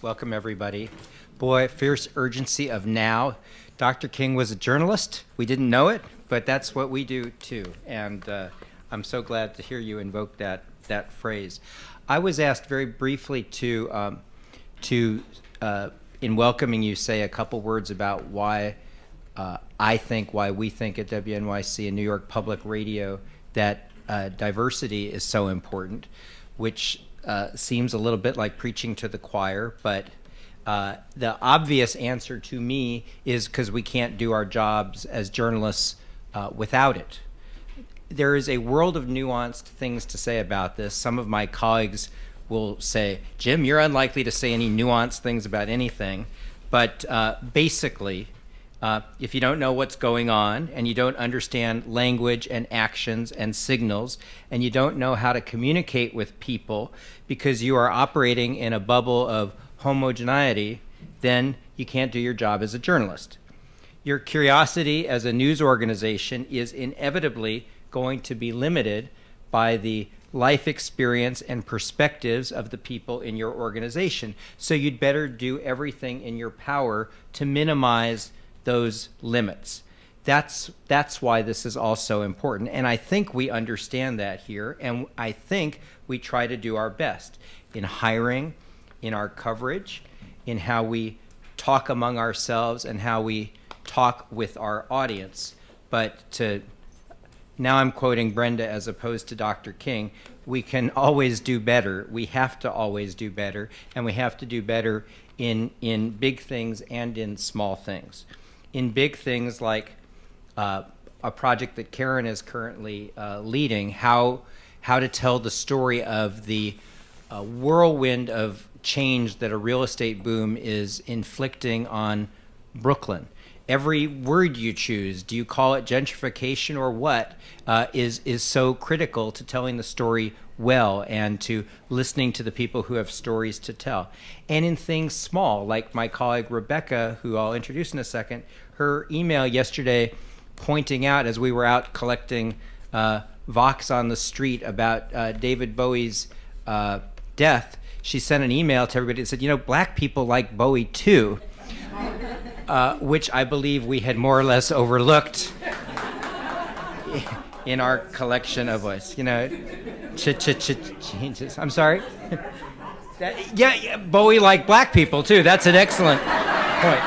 Welcome, everybody. Boy, fierce urgency of now. Dr. King was a journalist. We didn't know it, but that's what we do, too. And I'm so glad to hear you invoke that phrase. I was asked very briefly to in welcoming you, say a couple words about why why we think at WNYC and New York Public Radio that diversity is so important, which seems a little bit like preaching to the choir, but the obvious answer to me is because we can't do our jobs as journalists without it. There is a world of nuanced things to say about this. Some of my colleagues will say, Jim, you're unlikely to say any nuanced things about anything. But basically, if you don't know what's going on and you don't understand language and actions and signals and you don't know how to communicate with people because you are operating in a bubble of homogeneity, then you can't do your job as a journalist. Your curiosity as a news organization is inevitably going to be limited by the life experience and perspectives of the people in your organization. So you'd better do everything in your power to minimize those limits. That's why this is also important. And I think we understand that here, and I think we try to do our best in hiring, in our coverage, in how we talk among ourselves and how we talk with our audience. But now I'm quoting Brenda as opposed to Dr. King, we can always do better. We have to always do better, and we have to do better in big things and in small things. In big things like a project that Karen is currently leading, how to tell the story of the whirlwind of change that a real estate boom is inflicting on Brooklyn. Every word you choose, do you call it gentrification or what, is so critical to telling the story well and to listening to the people who have stories to tell. And in things small, like my colleague Rebecca, who I'll introduce in a second, her email yesterday pointing out as we were out collecting Vox on the street about David Bowie's death, she sent an email to everybody that said, black people like Bowie too. Which I believe we had more or less overlooked in our collection of voice. Changes. I'm sorry? Yeah, Bowie liked black people too. That's an excellent point.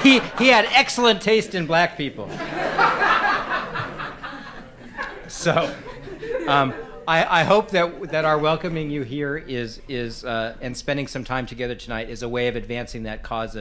He had excellent taste in black people. So I hope that our welcoming you here is and spending some time together tonight is a way of advancing that cause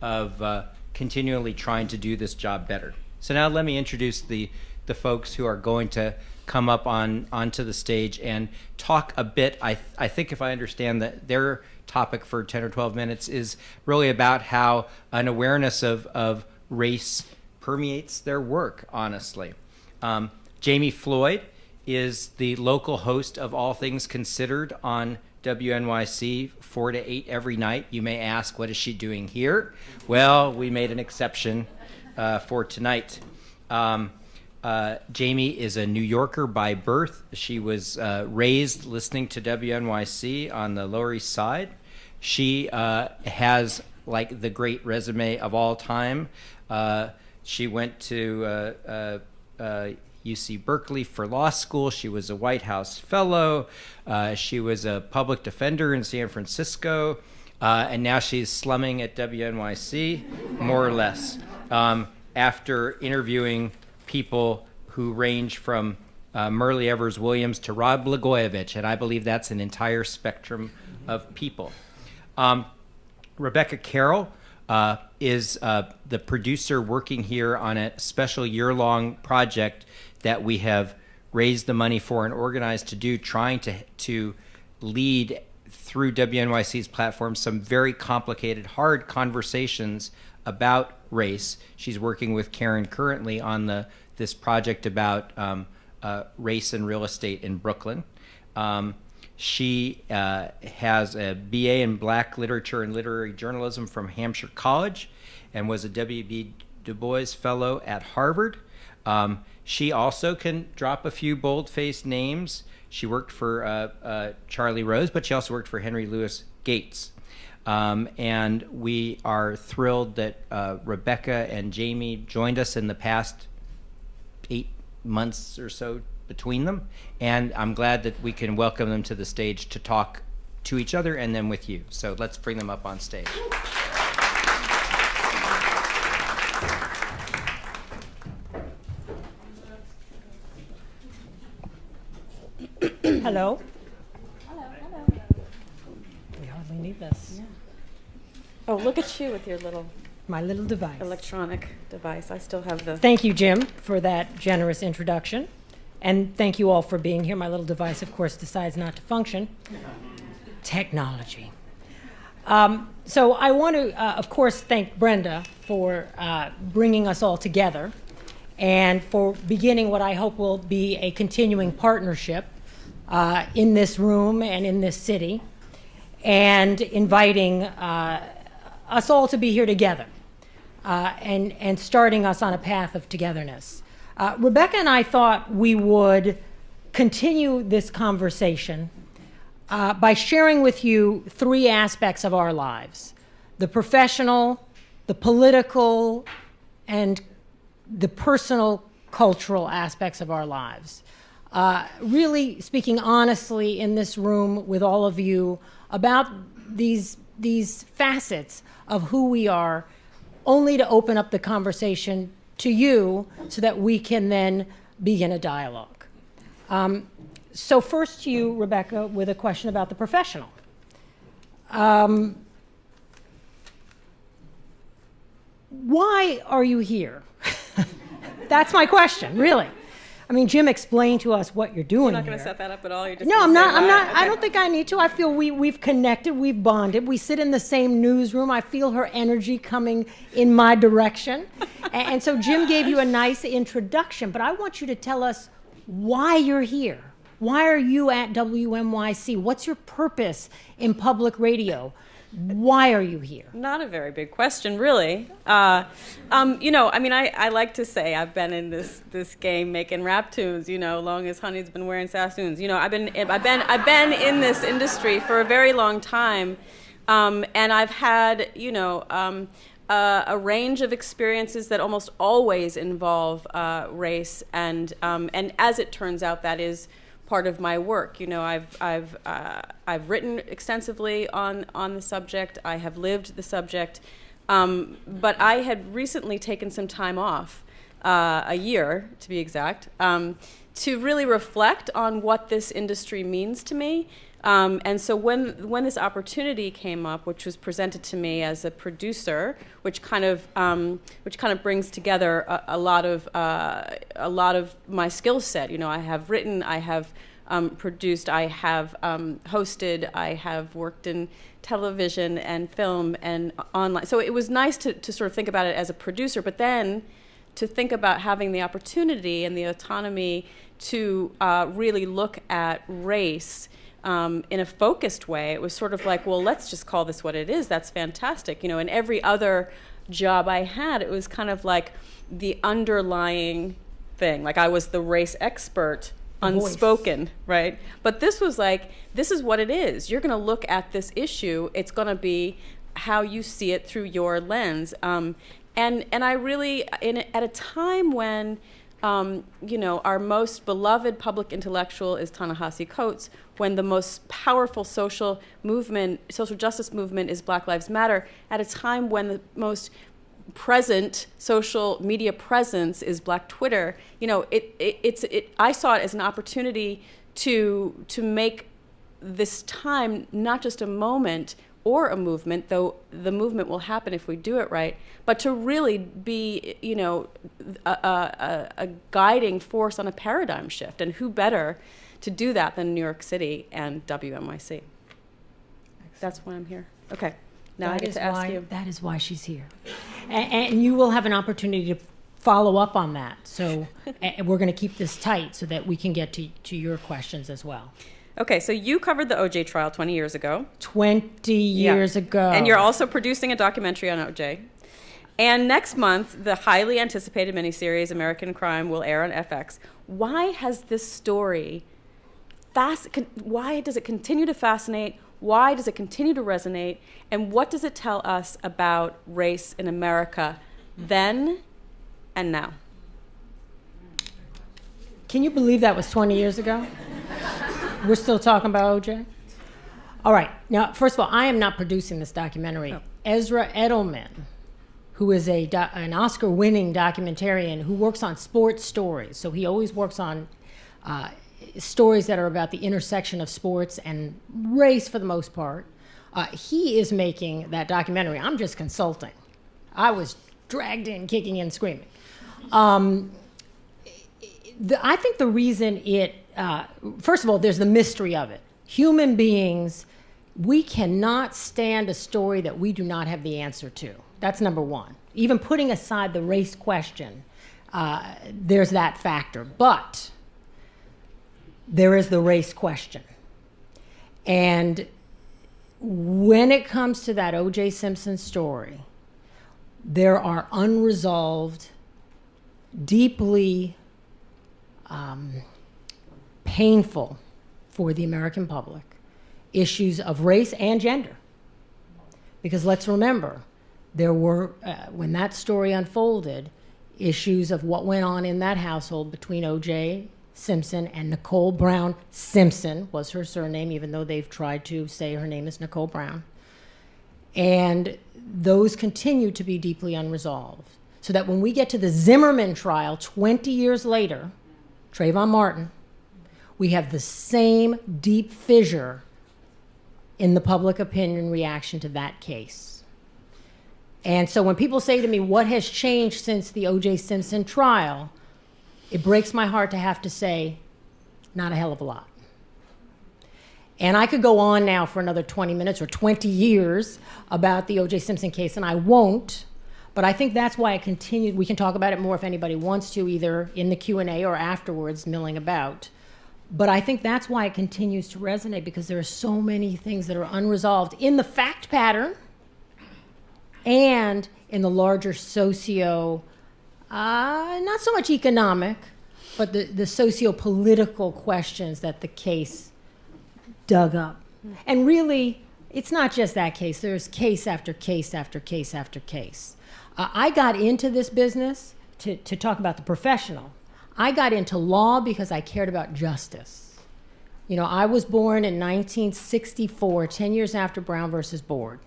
of continually trying to do this job better. So now let me introduce the folks who are going to come up onto the stage and talk a bit. I think if I understand that their topic for 10 or 12 minutes is really about how an awareness of race permeates their work, honestly. Jami Floyd is the local host of All Things Considered on WNYC 4 to 8 every night. You may ask, what is she doing here? Well, we made an exception for tonight. Jami is a New Yorker by birth. She was raised listening to WNYC on the Lower East Side. She has like the great resume of all time. She went to UC Berkeley for law school. She was a White House fellow. She was a public defender in San Francisco. And now she's slumming at WNYC, more or less, after interviewing people who range from Murley Evers Williams to Rod Blagojevich, and I believe that's an entire spectrum of people. Rebecca Carroll is the producer working here on a special year-long project that we have raised the money for and organized to do, trying to lead through WNYC's platform some very complicated, hard conversations about race. She's working with Karen currently on this project about race and real estate in Brooklyn. She has a BA in Black Literature and Literary Journalism from Hampshire College and was a W.B. Du Bois Fellow at Harvard. She also can drop a few bold-faced names. She worked for Charlie Rose, but she also worked for Henry Louis Gates. And we are thrilled that Rebecca and Jami joined us in the past 8 months or so between them. And I'm glad that we can welcome them to the stage to talk to each other and then with you. So let's bring them up on stage. Hello. Hello. We hardly need this. Yeah. Oh, look at you with your My little device. electronic device. I still have the... Thank you, Jim, for that generous introduction. And thank you all for being here. My little device, of course, decides not to function. Technology. So I want to, of course, thank Brenda for bringing us all together and for beginning what I hope will be a continuing partnership in this room and in this city, and inviting us all to be here together and starting us on a path of togetherness. Rebecca and I thought we would continue this conversation by sharing with you 3 aspects of our lives: the professional, the political, and the personal cultural aspects of our lives. Really speaking honestly in this room with all of you about these facets of who we are, only to open up the conversation to you so that we can then begin a dialogue. So first to you, Rebecca, with a question about the professional. Why are you here? That's my question, really. I mean, Jim explained to us what you're doing. You're not going to set that up at all? You're just No, I'm not. Okay. I don't think I need to. I feel we've connected, we've bonded. We sit in the same newsroom. I feel her energy coming in my direction. And so Jim gave you a nice introduction, but I want you to tell us why you're here. Why are you at WNYC? What's your purpose in public radio? Why are you here? Not a very big question, really. I like to say I've been in this game making rap tunes, long as honey's been wearing Sassoons. I've been in this industry for a very long time, and I've had, a range of experiences that almost always involve race, and as it turns out, that is part of my work. I've written extensively on the subject. I have lived the subject, but I had recently taken some time off, a year to be exact, to really reflect on what this industry means to me. And so when this opportunity came up, which was presented to me as a producer, which kind of brings together a lot of my skill set. I have written, I have produced, I have hosted, I have worked in television and film and online. So it was nice to sort of think about it as a producer, but then to think about having the opportunity and the autonomy to really look at race in a focused way. It was sort of like, well, let's just call this what it is. That's fantastic. In every other job I had, it was kind of like the underlying thing. Like I was the race expert, unspoken, right? But this was like, this is what it is. You're going to look at this issue. It's going to be how you see it through your lens. And I really, at a time when our most beloved public intellectual is Ta-Nehisi Coates, when the most powerful social justice movement is Black Lives Matter, at a time when the most present social media presence is Black Twitter, I saw it as an opportunity to make this time not just a moment or a movement, though the movement will happen if we do it right, but to really be, a guiding force on a paradigm shift. And who better to do that than New York City and WNYC? Excellent. That's why I'm here. Okay, now I get to ask you. That is why she's here. And you will have an opportunity to follow up on that. So we're going to keep this tight so that we can get to your questions as well. Okay, so you covered the OJ trial 20 years ago. 20 years ago. And you're also producing a documentary on OJ. And next month, the highly anticipated miniseries American Crime will air on FX. Why has this story, why does it continue to fascinate? Why does it continue to resonate? And what does it tell us about race in America then and now? Can you believe that was 20 years ago? We're still talking about OJ? All right. Now, first of all, I am not producing this documentary. Oh. Ezra Edelman, who is an Oscar-winning documentarian who works on sports stories. So he always works on stories that are about the intersection of sports and race for the most part. He is making that documentary. I'm just consulting. I was dragged in, kicking and screaming. I think the reason first of all, there's the mystery of it. Human beings, we cannot stand a story that we do not have the answer to. That's number one. Even putting aside the race question, there's that factor. But there is the race question. And when it comes to that O.J. Simpson story, there are unresolved, deeply painful for the American public issues of race and gender. Because let's remember, there were, when that story unfolded, issues of what went on in that household between O.J. Simpson and Nicole Brown. Simpson was her surname, even though they've tried to say her name is Nicole Brown. And those continue to be deeply unresolved. So that when we get to the Zimmerman trial 20 years later, Trayvon Martin, we have the same deep fissure in the public opinion reaction to that case. And so when people say to me, what has changed since the O.J. Simpson trial, it breaks my heart to have to say, not a hell of a lot. And I could go on now for another 20 minutes or 20 years about the O.J. Simpson case, and I won't. But I think that's why it continued. We can talk about it more if anybody wants to, either in the Q&A or afterwards, milling about. But I think that's why it continues to resonate, because there are so many things that are unresolved in the fact pattern and in the larger not so much economic, but the socio-political questions that the case dug up. And really, it's not just that case. There's case after case after case after case. I got into this business to talk about the professional. I got into law because I cared about justice. You know, I was born in 1964, 10 years after Brown versus Board.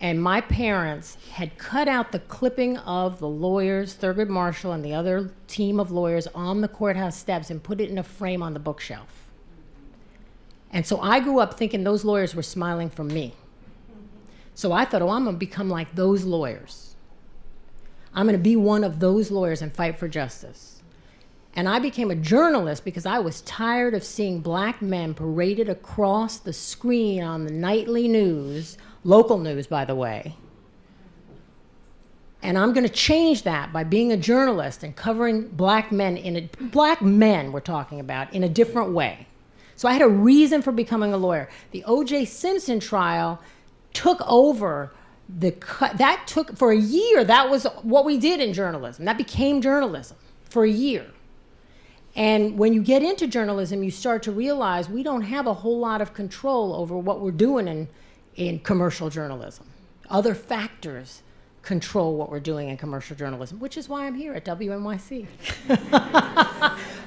And my parents had cut out the clipping of the lawyers, Thurgood Marshall and the other team of lawyers on the courthouse steps and put it in a frame on the bookshelf. And so I grew up thinking those lawyers were smiling for me. So I thought, I'm going to become like those lawyers. I'm going to be one of those lawyers and fight for justice. And I became a journalist because I was tired of seeing black men paraded across the screen on the nightly news, local news, by the way. And I'm going to change that by being a journalist and covering black men we're talking about, in a different way. So I had a reason for becoming a lawyer. The O.J. Simpson trial took over that took, for a year, that was what we did in journalism. That became journalism for a year. And when you get into journalism, you start to realize we don't have a whole lot of control over what we're doing in commercial journalism. Other factors control what we're doing in commercial journalism, which is why I'm here at WNYC.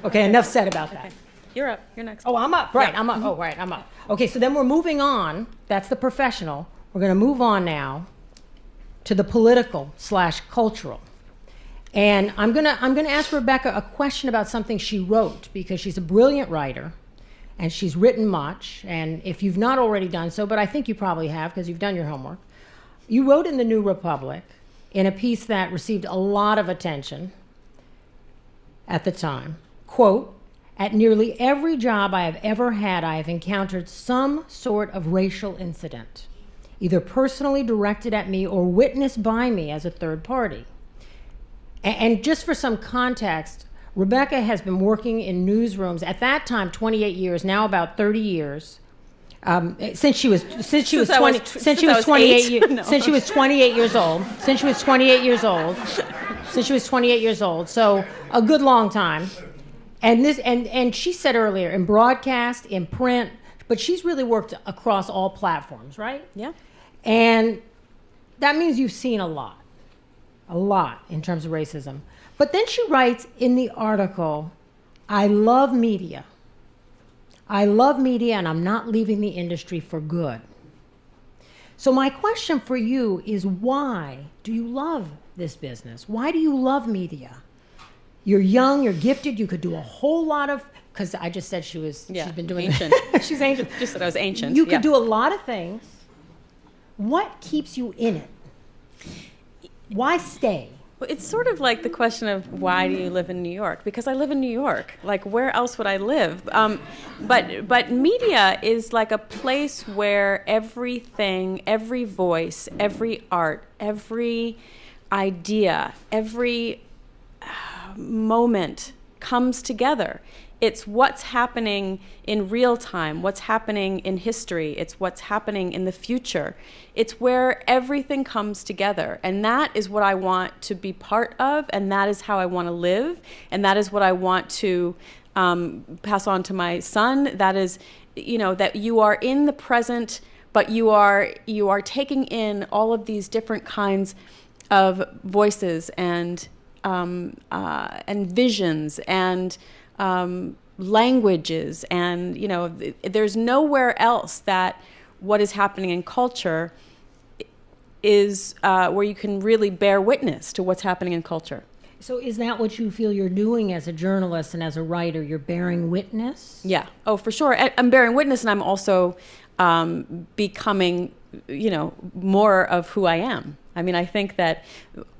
Okay, enough said about that. Okay. You're up. You're next. Oh, I'm up. Right, Yeah. I'm up. Oh, right, I'm up. Okay, so then we're moving on. That's the professional. We're going to move on now to the political/cultural. And I'm going to ask Rebecca a question about something she wrote, because she's a brilliant writer and she's written much. And if you've not already done so, but I think you probably have because you've done your homework, you wrote in the New Republic in a piece that received a lot of attention at the time, quote, "At nearly every job I have ever had, I have encountered some sort of racial incident, either personally directed at me or witnessed by me as a third party." And just for some context, Rebecca has been working in newsrooms at that time 28 years, now about 30 years, since she was 28 years old. So a good long time. And she said earlier, in broadcast, in print, but she's really worked across all platforms, right? Yeah. And that means you've seen a lot in terms of racism. But then she writes in the article, I love media. I love media and I'm not leaving the industry for good. So my question for you is, why do you love this business? Why do you love media? You're young, you're gifted, you could do a whole lot of, because I just said she's been doing ancient. She's ancient. Just that I was ancient. You could do a lot of things. What keeps you in it? Why stay? Well, it's sort of like the question of why do you live in New York? Because I live in New York. Like, where else would I live? But media is like a place where everything, every voice, every art, every idea, every moment comes together. It's what's happening in real time, what's happening in history, it's what's happening in the future. It's where everything comes together. And that is what I want to be part of, and that is how I want to live, and that is what I want to pass on to my son. That is, that you are in the present, but you are taking in all of these different kinds of voices and visions and languages, and there's nowhere else that what is happening in culture is where you can really bear witness to what's happening in culture. So is that what you feel you're doing as a journalist and as a writer? You're bearing witness? Yeah. Oh, for sure. I'm bearing witness, and I'm also becoming, more of who I am. I mean, I think that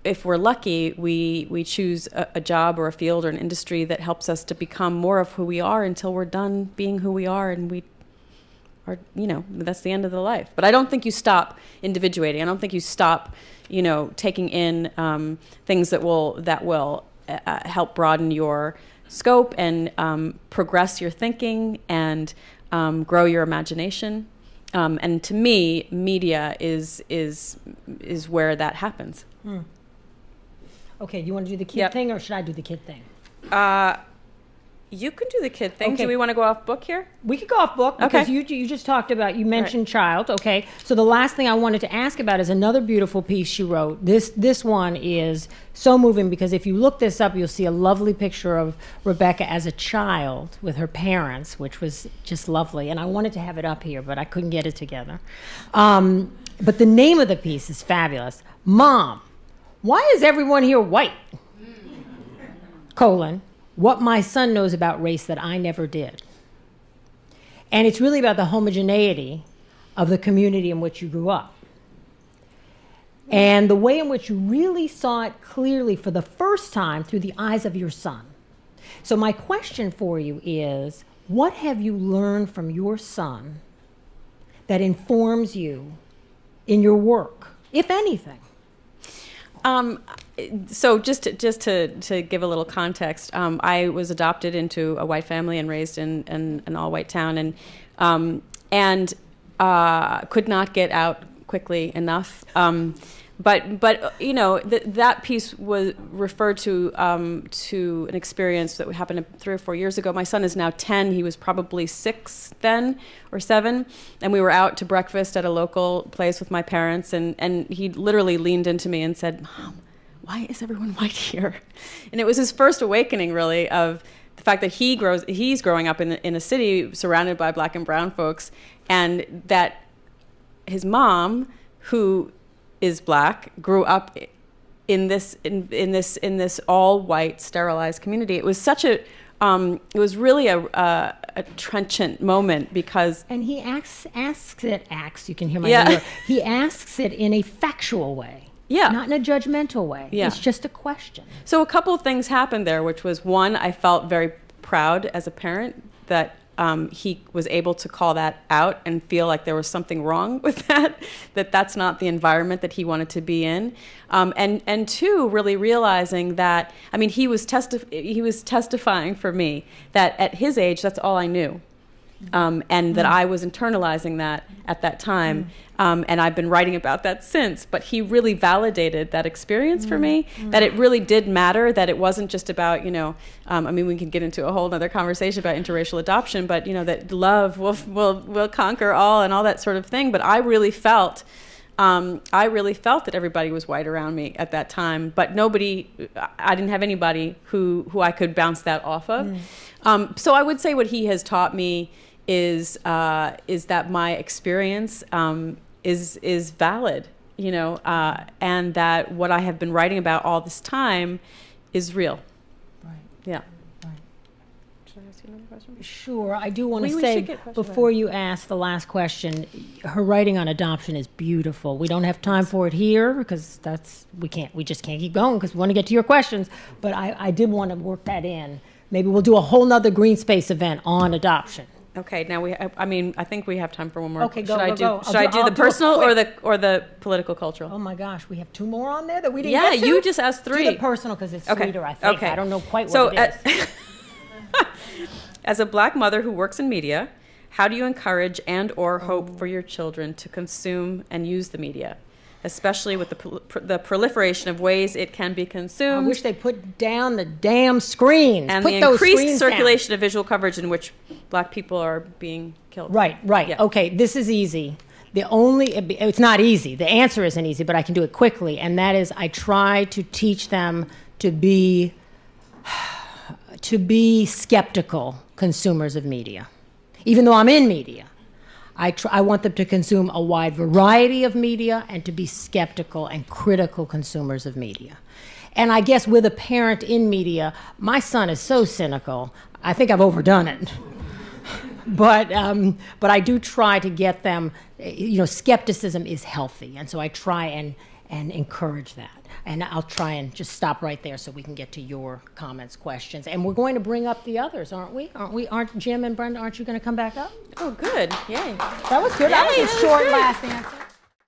if we're lucky, we choose a job or a field or an industry that helps us to become more of who we are until we're done being who we are, and we are, that's the end of the life. But I don't think you stop individuating. I don't think you stop, taking in things that will help broaden your scope and progress your thinking and grow your imagination. And to me, media is where that happens. Okay, you want to do the kid thing, or should I do the kid thing? You can do the kid thing. Okay. Do we want to go off book here? We could go off book because Okay. you just talked about, you mentioned child. Okay, so the last thing I wanted to ask about is another beautiful piece she wrote. This one is so moving because if you look this up, you'll see a lovely picture of Rebecca as a child with her parents, which was just lovely. And I wanted to have it up here, but I couldn't get it together. But the name of the piece is fabulous. Mom, why is everyone here white? What my son knows about race that I never did. And it's really about the homogeneity of the community in which you grew up. And the way in which you really saw it clearly for the first time through the eyes of your son. So my question for you is, what have you learned from your son that informs you in your work, if anything? So just to give a little context, I was adopted into a white family and raised in an all-white town, and could not get out quickly enough. But that piece was referred to an experience that happened 3 or 4 years ago. My son is now 10. He was probably 6 then or 7, and we were out to breakfast at a local place with my parents, and he literally leaned into me and said, "Mom, why is everyone white here?" And it was his first awakening, really, of the fact that he's growing up in a city surrounded by black and brown folks, and that his mom, who is black, grew up in this all white sterilized community. It was such a it was really a trenchant moment because And he you can hear my ear. He asks it in a factual way. Yeah. Not in a judgmental way. Yeah. It's just a question. So a couple of things happened there, which was, one, I felt very proud as a parent that he was able to call that out and feel like there was something wrong with that's not the environment that he wanted to be in. And two, really realizing that, I mean, he was testifying for me that at his age, that's all I knew. and that I was internalizing that at that time. And I've been writing about that since. But he really validated that experience for me, that it really did matter, that it wasn't just about, I mean, we can get into a whole other conversation about interracial adoption, but, that love will conquer all and all that sort of thing. But I really felt that everybody was white around me at that time, but I didn't have anybody who I could bounce that off of. So I would say what he has taught me is that my experience is valid, and that what I have been writing about all this time is real. Right. Yeah. Right. Should I ask you another question? Sure. I do want to We say, should get questions before you ask the last question, her writing on adoption is beautiful. We don't have time for it here because we just can't keep going because we want to get to your questions. But I did want to work that in. Maybe we'll do a whole nother green space event on adoption. Okay, now I think we have time for one more. Okay, go, should go. Should I do I'll the do it personal quick. or the political cultural? Oh my gosh, we have 2 more on there that we didn't Yeah, get to? you just asked 3. Do the personal because it's Okay, sweeter, I think. okay. I don't know quite So, what it is. As a Black mother who works in media, how do you encourage and/or hope for your children to consume and use the media, especially with the proliferation of ways it can be I consumed? wish they put down the damn screens. And put the those increased screens down. circulation of visual coverage in which Black people are being killed. Right. Yeah. Okay, this is easy. It's not easy. The answer isn't easy, but I can do it quickly. And that is I try to teach them to be skeptical consumers of media. Even though I'm in media, I want them to consume a wide variety of media and to be skeptical and critical consumers of media. And I guess with a parent in media, my son is so cynical, I think I've overdone it. But I do try to get them, skepticism is healthy. And so I try and encourage that. And I'll try and just stop right there so we can get to your comments, questions. And we're going to bring up the others, aren't we? Aren't Jim and Brenda, aren't you going to come back up? Oh, good. Yay. That was good. That was a short last answer.